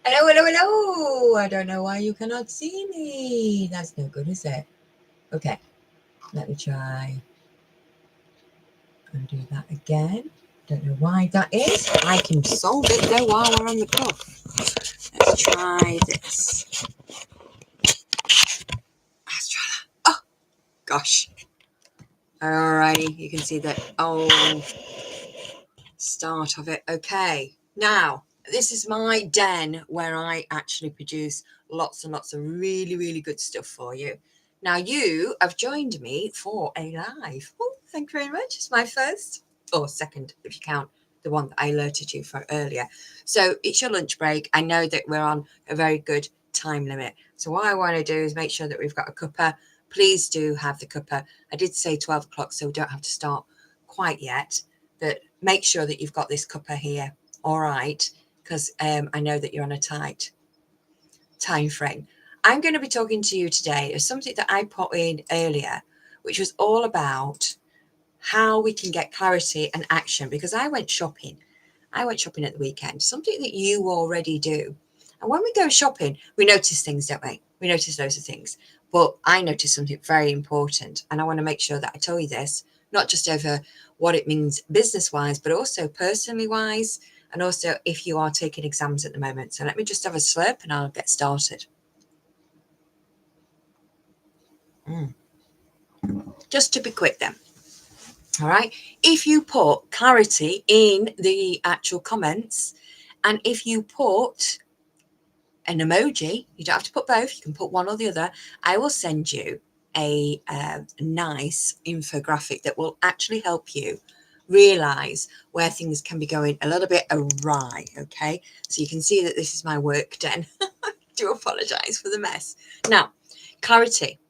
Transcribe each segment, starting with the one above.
Hello, hello, hello. I don't know why you cannot see me. That's no good, is it? Okay, let me try and do that again. Don't know why that is. I can solve it though while we're on the cuff. Let's try this. Let's try that. Oh, gosh. Alrighty, you can see the start of it. Okay, now this is my den where I actually produce lots and lots of really, really good stuff for you. Now you have joined me for a live. Oh, thank you very much. It's my first or second, if you count the one that I alerted you for earlier. So it's your lunch break. I know that we're on a very good time limit. So what I want to do is make sure that we've got a cuppa. Please do have the cuppa. I did say 12 o'clock, so we don't have to start quite yet, but make sure that you've got this cuppa here. All right, because I know that you're on a tight time frame. I'm going to be talking to you today of something that I put in earlier, which was all about how we can get clarity and action, because I went shopping at the weekend, something that you already do. And when we go shopping, we notice things, don't we? We notice loads of things. But I noticed something very important, and I want to make sure that I tell you this, not just over what it means business-wise, but also personally-wise, and also if you are taking exams at the moment. So let me just have a slurp and I'll get started. Just to be quick then. All right. If you put clarity in the actual comments, and if you put an emoji, you don't have to put both, you can put one or the other, I will send you a nice infographic that will actually help you realize where things can be going a little bit awry. Okay, so you can see that this is my work den. I do apologize for the mess. Now, clarity.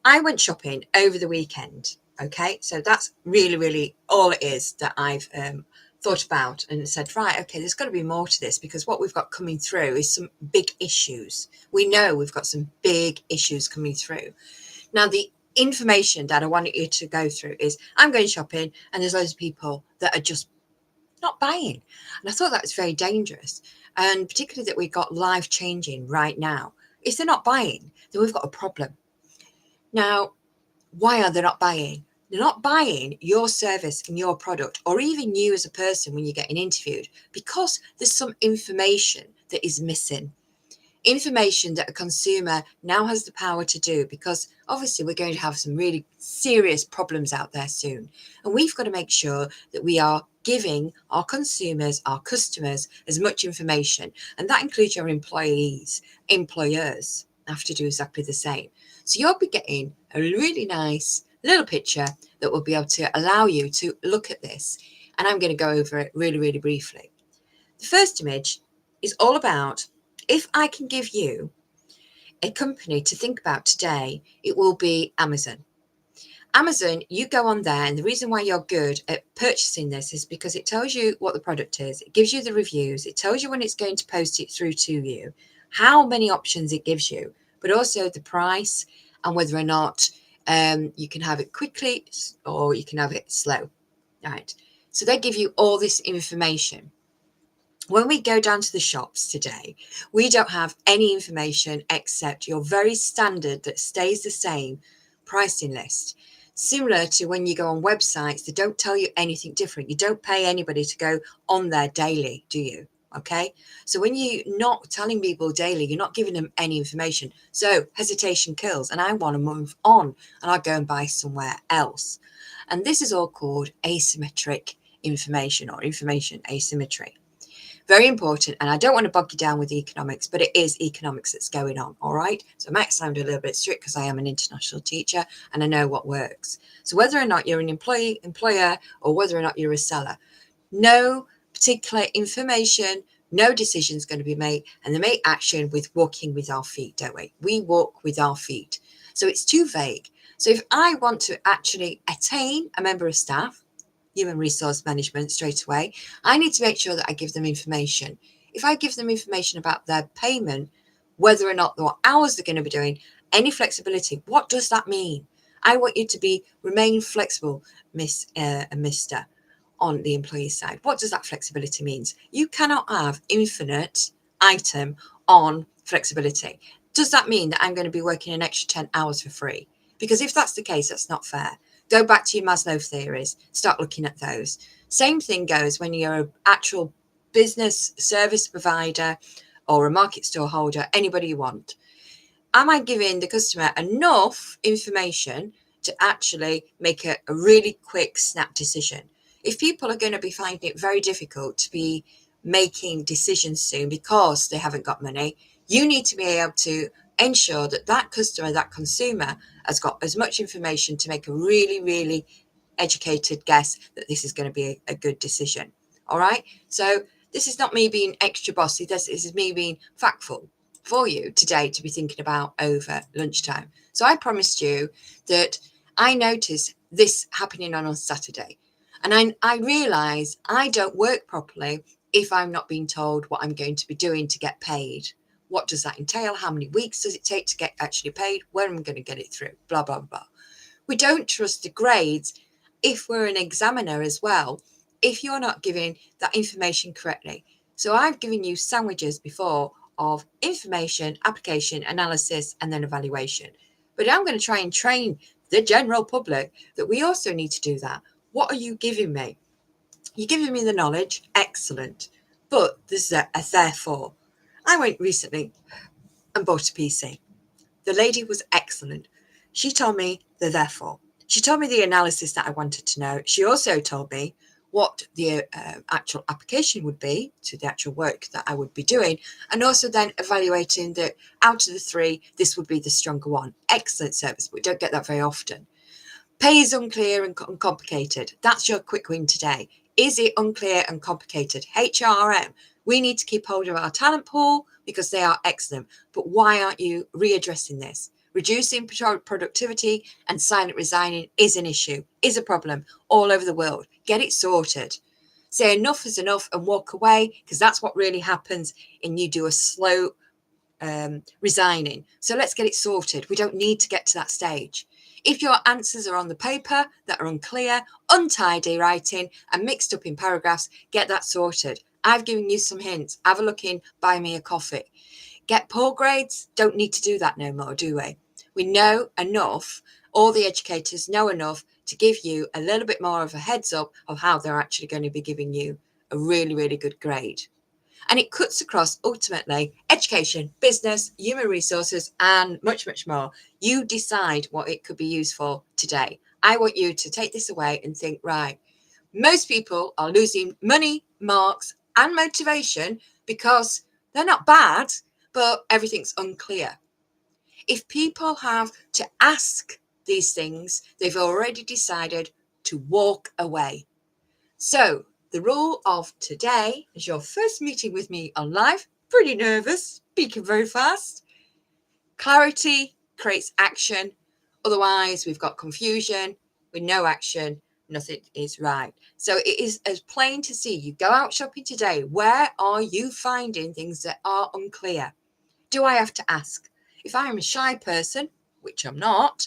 I went shopping over the weekend. Okay, so that's really, really all it is that I've thought about and said, right, okay, there's got to be more to this, because what we've got coming through is some big issues. We know we've got some big issues coming through. Now, the information that I wanted you to go through is I'm going shopping and there's loads of people that are just not buying. And I thought that was very dangerous. And particularly that we've got life changing right now. If they're not buying, then we've got a problem. Now, why are they not buying? They're not buying your service and your product, or even you as a person when you're getting interviewed, because there's some information that is missing. Information that a consumer now has the power to do, because obviously we're going to have some really serious problems out there soon. And we've got to make sure that we are giving our consumers, our customers, as much information. And that includes your employees, employers have to do exactly the same. So you'll be getting a really nice little picture that will be able to allow you to look at this. And I'm going to go over it really, really briefly. The first image is all about, if I can give you a company to think about today, it will be Amazon. Amazon, you go on there, and the reason why you're good at purchasing this is because it tells you what the product is, it gives you the reviews, it tells you when it's going to post it through to you, how many options it gives you, but also the price and whether or not you can have it quickly or you can have it slow. Right. So they give you all this information. When we go down to the shops today, we don't have any information except your very standard that stays the same pricing list. Similar to when you go on websites, they don't tell you anything different. You don't pay anybody to go on there daily, do you? Okay. So when you're not telling people daily, you're not giving them any information. So hesitation kills, and I want to move on and I'll go and buy somewhere else. And this is all called asymmetric information, or information asymmetry. Very important, and I don't want to bog you down with economics, but it is economics that's going on, all right? So I might sound a little bit strict because I am an international teacher and I know what works. So whether or not you're an employer, or whether or not you're a seller, no particular information, no decision is going to be made, and they make action with walking with our feet, don't we? We walk with our feet. So it's too vague. So if I want to actually attain a member of staff, human resource management straight away, I need to make sure that I give them information. If I give them information about their payment, whether or not what hours they're going to be doing, any flexibility, what does that mean? I want you to remain flexible, Miss and Mr. on the employee side. What does that flexibility mean? You cannot have infinite item on flexibility. Does that mean that I'm going to be working an extra 10 hours for free? Because if that's the case, that's not fair. Go back to your Maslow theories, start looking at those. Same thing goes when you're an actual business service provider or a market store holder, anybody you want. Am I giving the customer enough information to actually make a really quick snap decision? If people are going to be finding it very difficult to be making decisions soon because they haven't got money, you need to be able to ensure that that customer, that consumer has got as much information to make a really, really educated guess that this is going to be a good decision. All right. So this is not me being extra bossy. This is me being factful for you today to be thinking about over lunchtime. So I promised you that I noticed this happening on Saturday. And I realise I don't work properly if I'm not being told what I'm going to be doing to get paid. What does that entail? How many weeks does it take to get actually paid? When am I going to get it through? Blah, blah, blah. We don't trust the grades if we're an examiner as well, if you're not giving that information correctly. So I've given you sandwiches before of information, application, analysis, and then evaluation. But I'm going to try and train the general public that we also need to do that. What are you giving me? You're giving me the knowledge, excellent. But there's a therefore. I went recently and bought a PC. The lady was excellent. She told me the therefore. She told me the analysis that I wanted to know. She also told me what the actual application would be to the actual work that I would be doing, and also then evaluating that out of the three, this would be the stronger one. Excellent service, but we don't get that very often. Pay is unclear and complicated. That's your quick win today. Is it unclear and complicated? HRM, we need to keep hold of our talent pool because they are excellent. But why aren't you readdressing this? Reducing productivity and silent resigning is an issue, is a problem all over the world. Get it sorted. Say enough is enough and walk away, because that's what really happens, and you do a slow resigning. So let's get it sorted. We don't need to get to that stage. If your answers are on the paper that are unclear, untidy writing, and mixed up in paragraphs, get that sorted. I've given you some hints. Have a look in, buy me a coffee. Get poor grades? Don't need to do that no more, do we? We know enough, all the educators know enough to give you a little bit more of a heads up of how they're actually going to be giving you a really, really good grade. And it cuts across ultimately education, business, human resources, and much, much more. You decide what it could be used for today. I want you to take this away and think, right, most people are losing money, marks, and motivation because they're not bad, but everything's unclear. If people have to ask these things, they've already decided to walk away. So the rule of today is your first meeting with me on live. Pretty nervous, speaking very fast. Clarity creates action. Otherwise, we've got confusion. With no action, nothing is right. So it is as plain to see. You go out shopping today. Where are you finding things that are unclear? Do I have to ask? If I am a shy person, which I'm not,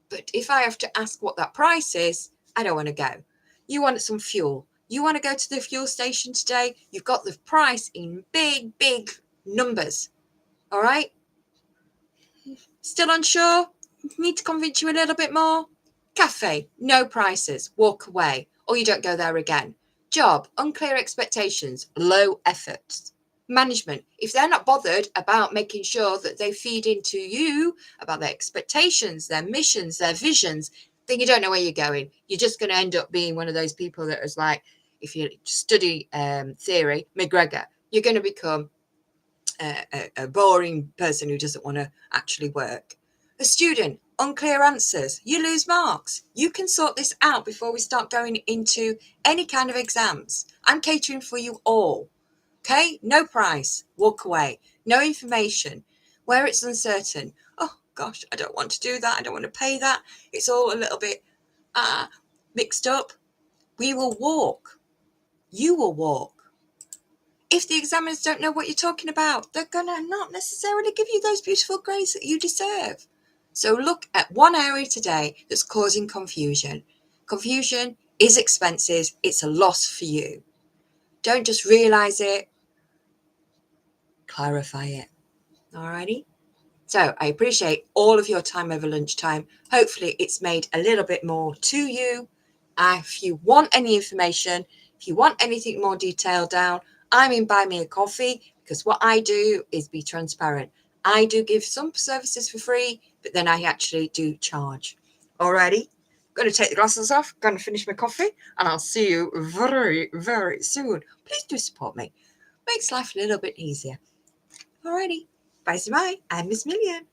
but if I have to ask what that price is, I don't want to go. You want some fuel. You want to go to the fuel station today? You've got the price in big, big numbers. All right? Still unsure? Need to convince you a little bit more? Cafe, no prices, walk away, or you don't go there again. Job, unclear expectations, low effort. Management, if they're not bothered about making sure that they feed into you about their expectations, their missions, their visions, then you don't know where you're going. You're just going to end up being one of those people that is like, if you study theory, McGregor, you're going to become a boring person who doesn't want to actually work. A student, unclear answers, you lose marks. You can sort this out before we start going into any kind of exams. I'm catering for you all. Okay, no price, walk away. No information, where it's uncertain. Oh gosh, I don't want to do that. I don't want to pay that. It's all a little bit mixed up. We will walk. You will walk. If the examiners don't know what you're talking about, they're going to not necessarily give you those beautiful grades that you deserve. So look at one area today that's causing confusion. Confusion is expenses. It's a loss for you. Don't just realise it. clarify it. Alrighty. So I appreciate all of your time over lunchtime. Hopefully it's made a little bit more to you. If you want any information, if you want anything more detailed down, I'm in Buy Me a Coffee, because what I do is be transparent. I do give some services for free, but then I actually do charge. Alrighty. Going to take the glasses off, going to finish my coffee, and I'll see you very, very soon. Please do support me. Makes life a little bit easier. Alrighty. Bye, I'm Miss Million.